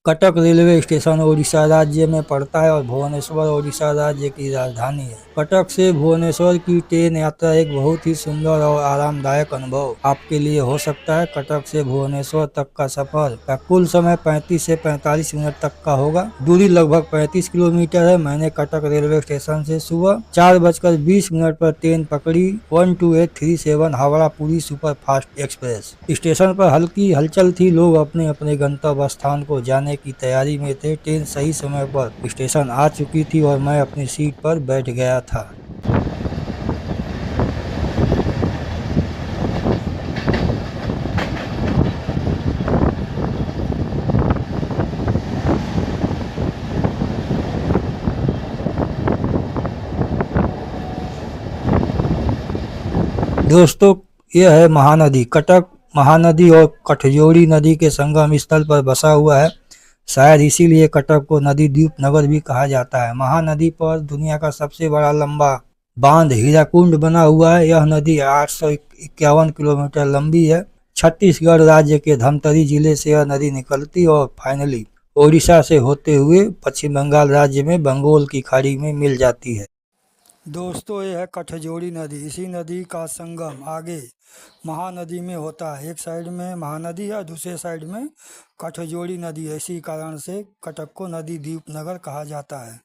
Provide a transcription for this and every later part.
Cuttack railway station Odisha राज्य में पड़ता है और भुवनेश्वर ओडिशा राज्य की राजधानी है। कटक से भुवनेश्वर की ट्रेन यात्रा एक बहुत ही सुंदर और आरामदायक अनुभव आपके लिए हो सकता है। कटक से भुवनेश्वर तक का सफर का कुल समय 35 से 45 मिनट तक का होगा। दूरी लगभग 35 किलोमीटर है। मैंने कटक रेलवे स्टेशन से सुबह 4:20 पर ट्रेन पकड़ी 12837 Howrah Puri super fast express. Station पर हल्की हलचल थी, लोग अपने अपने गंतव्य स्थान को जाने की तैयारी में थे। ट्रेन सही समय पर स्टेशन आ चुकी थी और मैं अपनी सीट पर बैठ गया था। दोस्तों, यह है महानदी। कटक महानदी और कठजोड़ी नदी के संगम स्थल पर बसा हुआ है। शायद इसीलिए कटक को नदी द्वीप नगर भी कहा जाता है। महानदी पर दुनिया का सबसे बड़ा लंबा बांध हीराकुंड बना हुआ है। यह नदी 851 किलोमीटर लंबी है। छत्तीसगढ़ राज्य के धमतरी जिले से यह नदी निकलती और फाइनली ओडिशा से होते हुए पश्चिम बंगाल राज्य में बंगाल की खाड़ी में मिल जाती है। दोस्तों, यह है कठजोड़ी नदी। इसी नदी का संगम आगे महानदी में होता है। एक साइड में महानदी है, दूसरे साइड में कठजोड़ी नदी है। इसी कारण से कटक को नदी द्वीप नगर कहा जाता है।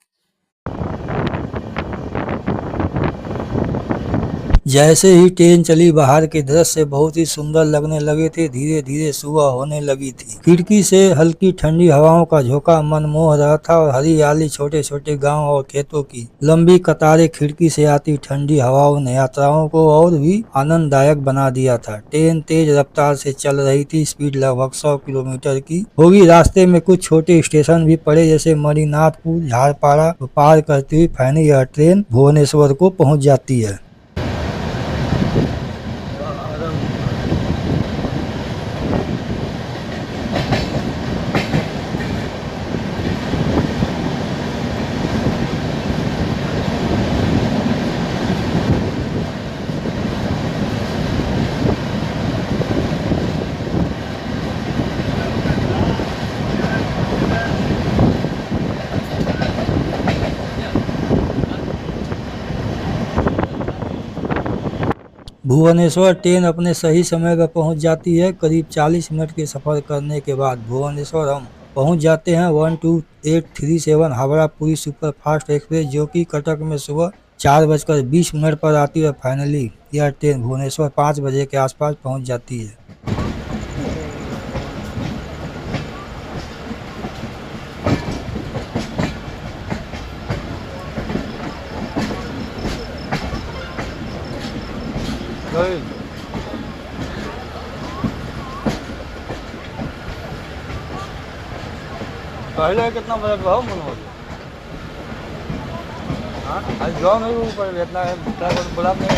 जैसे ही ट्रेन चली, बाहर के दृश्य बहुत ही सुंदर लगने लगे थे। धीरे धीरे सुबह होने लगी थी। खिड़की से हल्की ठंडी हवाओं का झोंका मन मोह रहा था और हरियाली, छोटे छोटे गांव और खेतों की लंबी कतारें। खिड़की से आती ठंडी हवाओं ने यात्राओं को और भी आनंददायक बना दिया था। ट्रेन तेज रफ्तार से चल रही थी। स्पीड लगभग 100 किलोमीटर की होगी। रास्ते में कुछ छोटे स्टेशन भी पड़े, जैसे मणिनाथपुर, झारपाड़ा पार करती हुई फाइनली यह ट्रेन भुवनेश्वर को पहुँच जाती है। भुवनेश्वर ट्रेन अपने सही समय पर पहुंच जाती है। करीब 40 मिनट के सफर करने के बाद भुवनेश्वर हम पहुंच जाते हैं। 12837 Howrah Puri super fast express, जो कि कटक में सुबह 4:20 पर आती है। फाइनली यह ट्रेन भुवनेश्वर 5 बजे के आसपास पहुंच जाती है। पहले कितना बजे भाव मन हो आज जाओ नहीं ऊपर इतना बुला नहीं